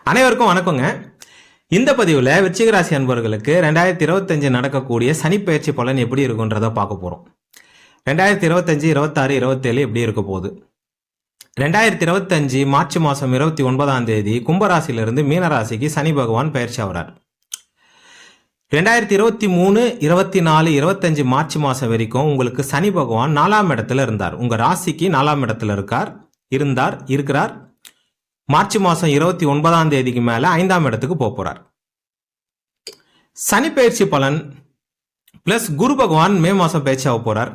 அனைவருக்கும் வணக்கங்க. இந்த பதிவில் விருச்சிக ராசி அன்பர்களுக்கு 2025 நடக்கக்கூடிய சனி பயிற்சி பலன் எப்படி இருக்குன்றதை பார்க்க போகிறோம். 2025, 26, 27 எப்படி இருக்க போகுது? 2025 மார்ச் மாதம் 29ஆம் தேதி கும்பராசிலிருந்து மீனராசிக்கு சனி பகவான் பயிற்சி ஆகிறார். 2023, 24, 25 மார்ச் மாதம் வரைக்கும் உங்களுக்கு சனி பகவான் 4ஆம் இடத்துல இருந்தார். உங்கள் ராசிக்கு 4ஆம் இடத்துல இருக்கிறார். மார்ச் மாதம் 29ஆம் தேதிக்கு மேலே 5ஆம் இடத்துக்கு போகிறார். சனி பயிற்சி பலன் ப்ளஸ் குரு பகவான் மே மாதம் பயிற்சி ஆக போகிறார்.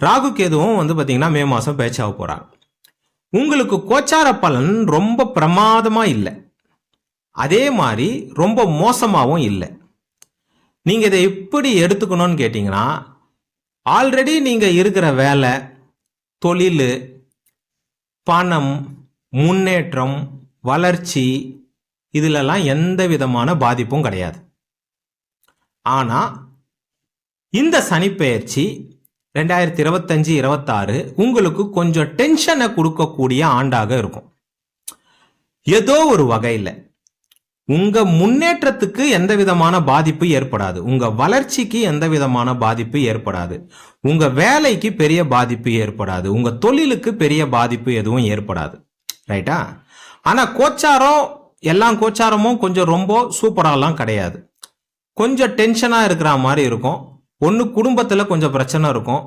ராகு கேதுவும் பார்த்தீங்கன்னா மே மாதம் பயிற்சி ஆக போகிறார். உங்களுக்கு கோச்சார பலன் ரொம்ப பிரமாதமாக இல்லை, அதே மாதிரி ரொம்ப மோசமாகவும் இல்லை. நீங்கள் இதை எப்படி எடுத்துக்கணும்னு கேட்டிங்கன்னா, ஆல்ரெடி நீங்கள் இருக்கிற வேலை, தொழில், பணம், முன்னேற்றம், வளர்ச்சி, இதிலெல்லாம் எந்த விதமான பாதிப்பும் கிடையாது. ஆனால் இந்த சனிப்பெயர்ச்சி 2025, 26 உங்களுக்கு கொஞ்சம் டென்ஷனை கொடுக்கக்கூடிய ஆண்டாக இருக்கும். ஏதோ ஒரு வகையில் உங்க முன்னேற்றத்துக்கு எந்த விதமான பாதிப்பு ஏற்படாது, உங்க வளர்ச்சிக்கு எந்த விதமான பாதிப்பு ஏற்படாது, உங்க வேலைக்கு பெரிய பாதிப்பு ஏற்படாது, உங்க தொழிலுக்கு பெரிய பாதிப்பு எதுவும் ஏற்படாது. ரைட்டா? ஆனா எல்லா கோச்சாரமும் கொஞ்சம் ரொம்ப சூப்பராலாம் கிடையாது. கொஞ்சம் டென்ஷனா இருக்கிற மாதிரி இருக்கும். ஒன்று குடும்பத்தில் கொஞ்சம் பிரச்சனை இருக்கும்.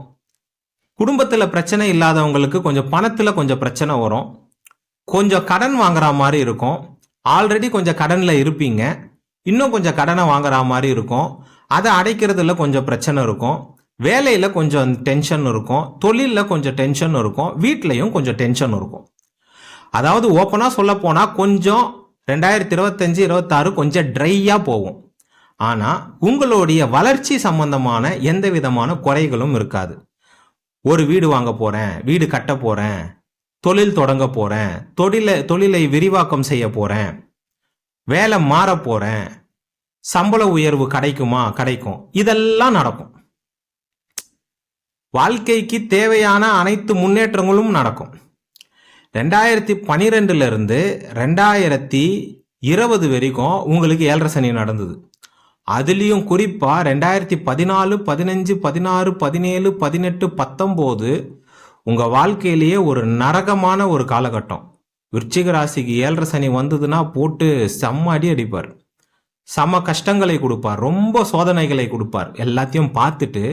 குடும்பத்தில் பிரச்சனை இல்லாதவங்களுக்கு கொஞ்சம் பணத்தில் கொஞ்சம் பிரச்சனை வரும். கொஞ்சம் கடன் வாங்குற மாதிரி இருக்கும். ஆல்ரெடி கொஞ்சம் கடனில் இருப்பீங்க, இன்னும் கொஞ்சம் கடனை வாங்குற மாதிரி இருக்கும். அதை அடைக்கிறதுல கொஞ்சம் பிரச்சனை இருக்கும். வேலையில் கொஞ்சம் டென்ஷன் இருக்கும். தொழிலில் கொஞ்சம் டென்ஷன் இருக்கும். வீட்லையும் கொஞ்சம் டென்ஷன் இருக்கும். அதாவது ஓப்பனாக சொல்ல போனால் கொஞ்சம் 2025, 26 கொஞ்சம் ட்ரையாக போகும். ஆனால் உங்களுடைய வளர்ச்சி சம்பந்தமான எந்த விதமான குறைகளும் இருக்காது. ஒரு வீடு வாங்க போகிறேன், வீடு கட்ட போகிறேன், தொழில் தொடங்க போகிறேன், தொழிலை விரிவாக்கம் செய்ய போகிறேன், வேலை மாற போகிறேன், சம்பள உயர்வு கிடைக்கும், இதெல்லாம் நடக்கும். வாழ்க்கைக்கு தேவையான அனைத்து முன்னேற்றங்களும் நடக்கும். 2012 இருந்து 2020 வரைக்கும் உங்களுக்கு 7.5 சனி நடந்தது. அதுலேயும் குறிப்பாக 2014, 15, 16, 17, 18, 19 உங்கள் வாழ்க்கையிலேயே ஒரு நரகமான ஒரு காலகட்டம். விருச்சிக ராசிக்கு 7.5 சனி வந்ததுன்னா போட்டு செம்ம அடி அடிப்பார், செம்ம கஷ்டங்களை கொடுப்பார், ரொம்ப சோதனைகளை கொடுப்பார். எல்லாத்தையும் பார்த்துட்டு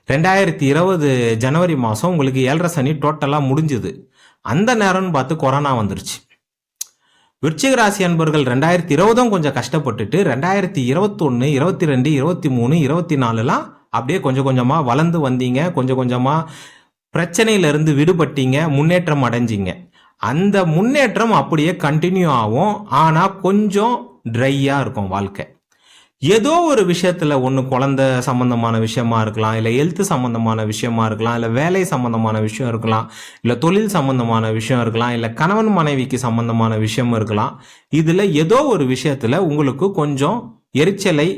2020 ஜனவரி மாதம் உங்களுக்கு 7.5 சனி டோட்டலாக முடிஞ்சுது. அந்த நேரம்னு பார்த்து கொரோனா வந்துருச்சு. விருச்சிக ராசி அன்பர்கள் 2020 கொஞ்சம் கஷ்டப்பட்டுட்டு 2021, 22, 23, 24 அப்படியே கொஞ்சம் கொஞ்சமாக வளர்ந்து வந்தீங்க. கொஞ்சம் கொஞ்சமாக பிரச்சனையிலிருந்து விடுபட்டீங்க, முன்னேற்றம் அடைஞ்சிங்க. அந்த முன்னேற்றம் அப்படியே கண்டினியூ ஆகும். ஆனால் கொஞ்சம் ட்ரையாக இருக்கும் வாழ்க்கை. ஏதோ ஒரு விஷயத்தில் ஒன்று குழந்தை சம்மந்தமான விஷயமா இருக்கலாம், இல்லை ஹெல்த் சம்மந்தமான விஷயமா இருக்கலாம், இல்லை வேலை சம்மந்தமான விஷயம் இருக்கலாம், இல்லை தொழில் சம்மந்தமான விஷயம் இருக்கலாம், இல்லை கணவன் மனைவிக்கு சம்மந்தமான விஷயம் இருக்கலாம். இதில் ஏதோ ஒரு விஷயத்தில் உங்களுக்கு கொஞ்சம் எரிச்சலை,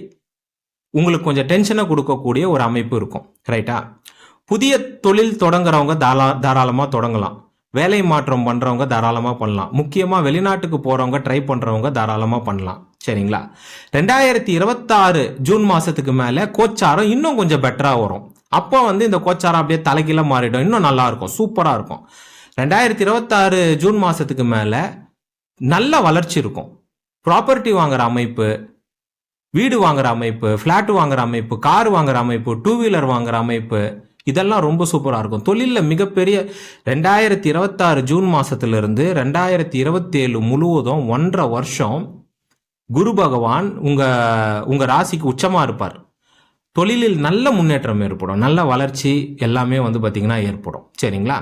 உங்களுக்கு கொஞ்சம் டென்ஷனை கொடுக்கக்கூடிய ஒரு அமைப்பு இருக்கும். ரைட்டா? புதிய தொழில் தொடங்குறவங்க தாராளமாக தொடங்கலாம். வேலை மாற்றம் பண்ணுறவங்க தாராளமாக பண்ணலாம். முக்கியமாக வெளிநாட்டுக்கு போகிறவங்க ட்ரை பண்ணுறவங்க தாராளமாக பண்ணலாம். சரிங்களா? 2026 ஜூன் மாதத்துக்கு மேலே கோச்சாரம் இன்னும் கொஞ்சம் பெட்டராக வரும். அப்போ இந்த கோச்சாரம் அப்படியே தலைகீழ மாறிடும், இன்னும் நல்லா இருக்கும், சூப்பராக இருக்கும். 2026 ஜூன் மாதத்துக்கு மேலே நல்ல வளர்ச்சி இருக்கும். ப்ராப்பர்ட்டி வாங்குற அமைப்பு, வீடு வாங்குற அமைப்பு, ஃப்ளாட் வாங்குற அமைப்பு, கார் வாங்குற அமைப்பு, 2 வீலர் வாங்குற அமைப்பு, இதெல்லாம் ரொம்ப சூப்பராக இருக்கும். தொழிலில் மிகப்பெரிய 2026 ஜூன் மாதத்திலிருந்து 2027 முழுவதும் 1.5 வருஷம் குரு பகவான் உங்கள் ராசிக்கு உச்சமாக இருப்பார். தொழிலில் நல்ல முன்னேற்றம் ஏற்படும், நல்ல வளர்ச்சி எல்லாமே பார்த்தீங்கன்னா ஏற்படும். சரிங்களா?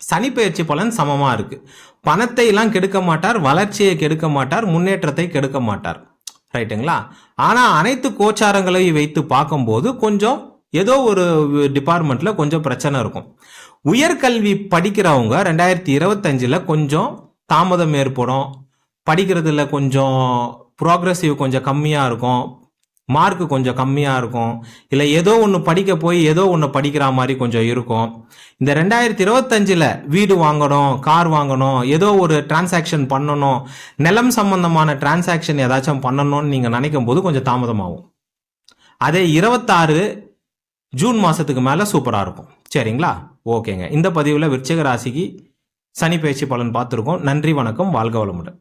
சனி பயிற்சி பலன் சமமாக இருக்குது. பணத்தை எல்லாம் கெடுக்க மாட்டார், வளர்ச்சியை கெடுக்க மாட்டார், முன்னேற்றத்தை கெடுக்க மாட்டார். ரைட்டுங்களா? ஆனால் அனைத்து கோச்சாரங்களை வைத்து பார்க்கும்போது கொஞ்சம் ஏதோ ஒரு டிபார்ட்மெண்ட்டில் கொஞ்சம் பிரச்சனை இருக்கும். உயர்கல்வி படிக்கிறவங்க 2025 கொஞ்சம் தாமதம் ஏற்படும். படிக்கிறதுல கொஞ்சம் ப்ராக்ரெசிவ் கொஞ்சம் கம்மியாக இருக்கும். மார்க் கொஞ்சம் கம்மியாக இருக்கும், இல்லை ஏதோ ஒன்று படிக்க போய் ஏதோ ஒன்று படிக்கிற மாதிரி கொஞ்சம் இருக்கும். இந்த 2025 வீடு வாங்கணும், கார் வாங்கணும், ஏதோ ஒரு டிரான்சாக்ஷன் பண்ணணும், நிலம் சம்பந்தமான டிரான்சாக்ஷன் ஏதாச்சும் பண்ணணும்னு நீங்கள் நினைக்கும் போது கொஞ்சம் தாமதமாகும். அதே 26 ஜூன் மாதத்துக்கு மேலே சூப்பராக இருக்கும். சரிங்களா? ஓகேங்க. இந்த பதிவில் விருச்சிக ராசிக்கு சனி பயிற்சி பலன் பார்த்துருக்கோம். நன்றி, வணக்கம், வாழ்க வளமுடன்.